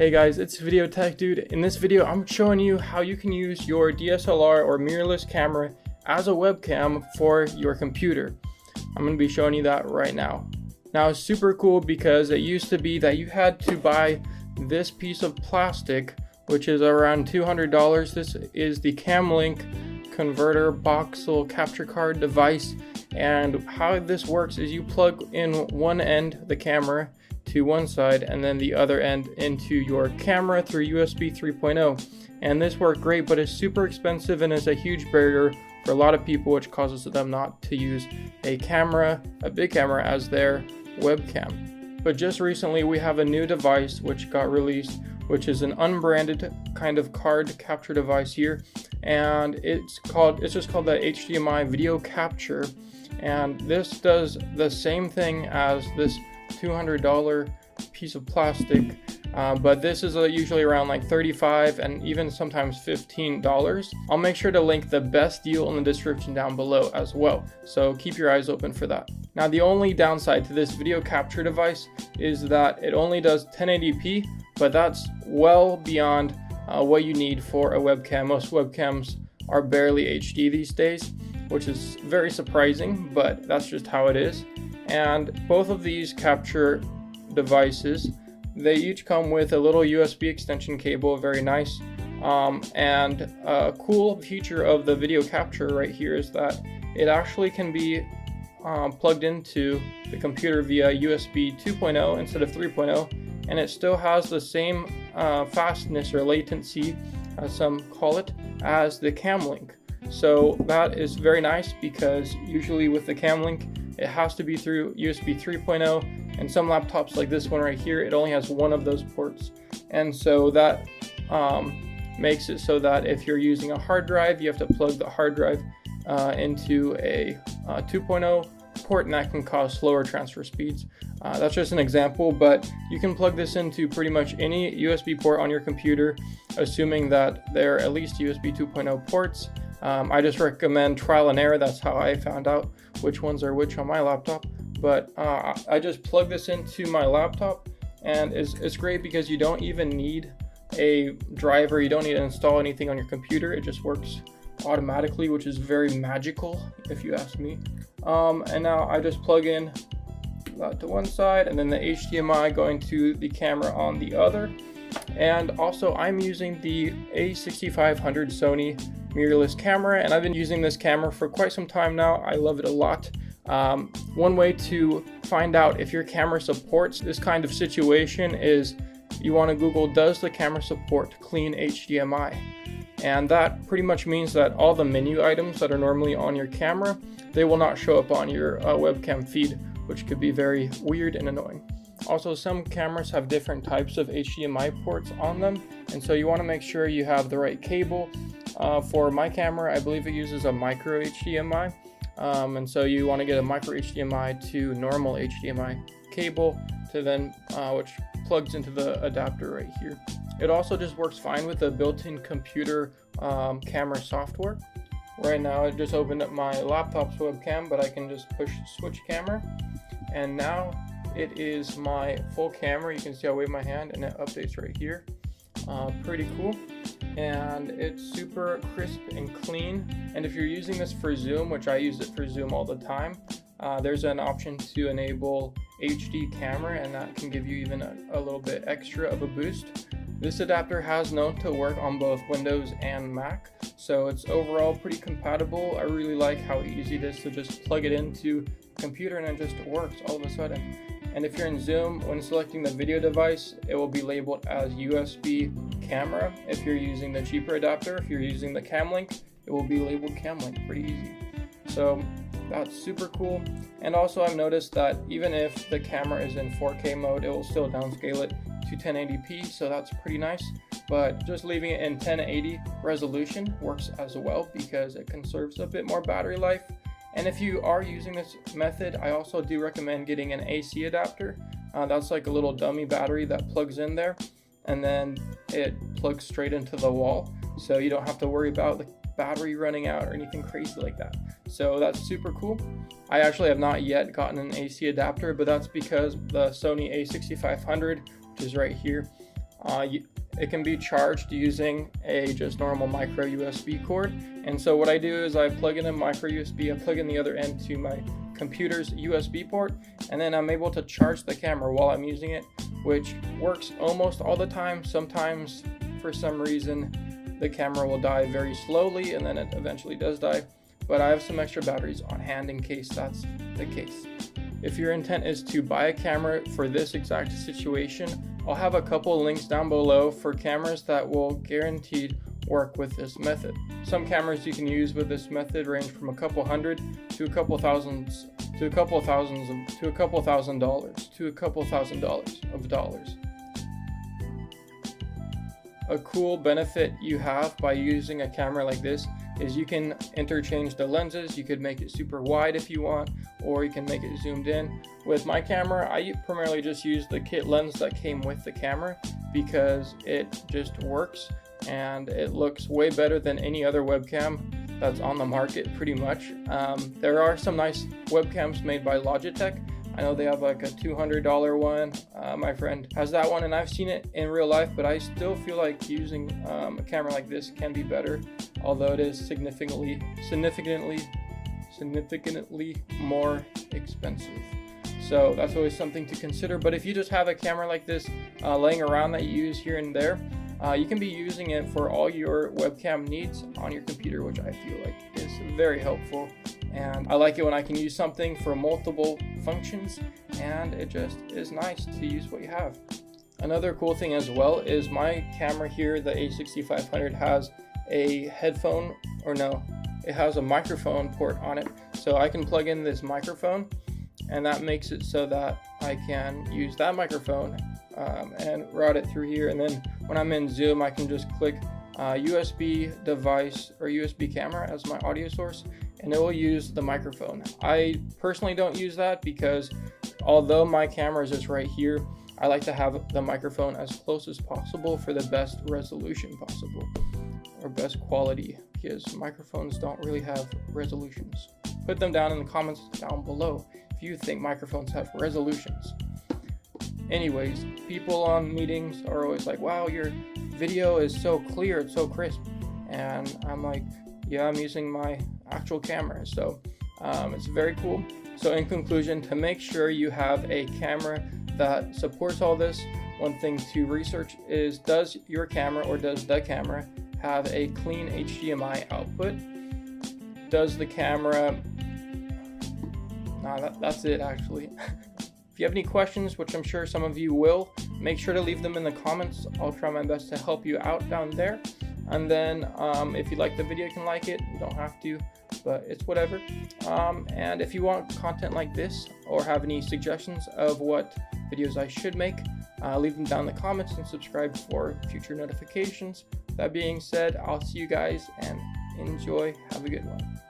Hey guys, it's Video Tech Dude. In this video, I'm showing you how you can use your DSLR or mirrorless camera as a webcam for your computer. I'm going to be showing you that right now. Now, it's super cool because it used to be that you had to buy this piece of plastic, which is around $200. This is the CamLink converter voxel capture card device. And how this works is you plug in one end, the camera, to one side, and then the other end into your camera through USB 3.0. And this worked great, but it's super expensive and is a huge barrier for a lot of people, which causes them not to use a big camera as their webcam. But just recently we have a new device which got released, which is an unbranded kind of card capture device here, and it's just called the HDMI video capture. And this does the same thing as this $200 piece of plastic, but this is usually around like $35 and even sometimes $15. I'll make sure to link the best deal in the description down below as well, so keep your eyes open for that. Now, the only downside to this video capture device is that it only does 1080p, but that's well beyond what you need for a webcam. Most webcams are barely HD these days, which is very surprising, but that's just how it is. And both of these capture devices, they each come with a little USB extension cable, very nice. And a cool feature of the video capture right here is that it actually can be plugged into the computer via USB 2.0 instead of 3.0, and it still has the same fastness or latency, as some call it, as the CamLink. So that is very nice, because usually with the CamLink it has to be through USB 3.0, and some laptops like this one right here, it only has one of those ports. And so that makes it so that if you're using a hard drive, you have to plug the hard drive into a 2.0 port, and that can cause slower transfer speeds. That's just an example, but you can plug this into pretty much any USB port on your computer, assuming that they're at least USB 2.0 ports. I just recommend trial and error. That's how I found out which ones are which on my laptop. But I just plug this into my laptop, and it's great because you don't even need a driver. You don't need to install anything on your computer. It just works automatically, which is very magical if you ask me. And now I just plug in that to one side, and then the HDMI going to the camera on the other. And also I'm using the A6500 Sony mirrorless camera, and I've been using this camera for quite some time now. I love it a lot. One way to find out if your camera supports this kind of situation is you want to Google, does the camera support clean HDMI? And that pretty much means that all the menu items that are normally on your camera, they will not show up on your webcam feed, which could be very weird and annoying. Also, some cameras have different types of HDMI ports on them, and so you want to make sure you have the right cable. For my camera, I believe it uses a micro HDMI, and so you want to get a micro HDMI to normal HDMI cable to then which plugs into the adapter right here. It also just works fine with the built-in computer camera software. Right now, I just opened up my laptop's webcam, but I can just push switch camera, and now it is my full camera. You can see I wave my hand and it updates right here. Pretty cool, and it's super crisp and clean. And if you're using this for Zoom, which I use it for Zoom all the time, there's an option to enable HD camera, and that can give you even a little bit extra of a boost. This adapter has known to work on both Windows and Mac, so it's overall pretty compatible. I really like how easy it is to just plug it into the computer and it just works all of a sudden. And if you're in Zoom, when selecting the video device, it will be labeled as USB camera. If you're using the cheaper adapter, if you're using the CamLink, it will be labeled CamLink. Pretty easy. So that's super cool. And also I've noticed that even if the camera is in 4K mode, it will still downscale it to 1080p, so that's pretty nice. But just leaving it in 1080 resolution works as well, because it conserves a bit more battery life. And if you are using this method, I also do recommend getting an AC adapter. That's like a little dummy battery that plugs in there, and then it plugs straight into the wall, so you don't have to worry about the battery running out or anything crazy like that. So that's super cool. I actually have not yet gotten an AC adapter, but that's because the Sony A6500, which is right here, It can be charged using a just normal micro USB cord. And so what I do is I plug in a micro USB, I plug in the other end to my computer's USB port, and then I'm able to charge the camera while I'm using it, which works almost all the time. Sometimes for some reason the camera will die very slowly and then it eventually does die, but I have some extra batteries on hand in case that's the case. If your intent is to buy a camera for this exact situation, I'll have a couple links down below for cameras that will guaranteed work with this method. Some cameras you can use with this method range from a couple hundred to a couple thousand dollars. A cool benefit you have by using a camera like this is you can interchange the lenses. You could make it super wide if you want, or you can make it zoomed in. With my camera, I primarily just use the kit lens that came with the camera because it just works and it looks way better than any other webcam that's on the market pretty much. There are some nice webcams made by Logitech. I know they have like a $200 one. My friend has that one and I've seen it in real life, but I still feel like using a camera like this can be better, although it is significantly more expensive. So that's always something to consider. But if you just have a camera like this laying around that you use here and there, you can be using it for all your webcam needs on your computer, which I feel like is very helpful. And I like it when I can use something for multiple functions, and it just is nice to use what you have. Another cool thing as well is my camera here, the A6500, has a headphone, or no, it has a microphone port on it. So I can plug in this microphone, and that makes it so that I can use that microphone and route it through here. And then when I'm in Zoom, I can just click USB device or USB camera as my audio source, and it will use the microphone. I personally don't use that because although my camera is just right here, I like to have the microphone as close as possible for the best resolution possible, or best quality, because microphones don't really have resolutions. Put them down in the comments down below if you think microphones have resolutions. Anyways, people on meetings are always like, wow, your video is so clear, it's so crisp. And I'm like, yeah, I'm using my actual camera. So it's very cool. So in conclusion, to make sure you have a camera that supports all this, one thing to research is, does your camera or does the camera have a clean HDMI output? Does the camera... that's it actually. If you have any questions, which I'm sure some of you will, make sure to leave them in the comments. I'll try my best to help you out down there. And then if you like the video, you can like it. You don't have to, but it's whatever. And if you want content like this or have any suggestions of what videos I should make, leave them down in the comments and subscribe for future notifications. That being said, I'll see you guys and enjoy. Have a good one.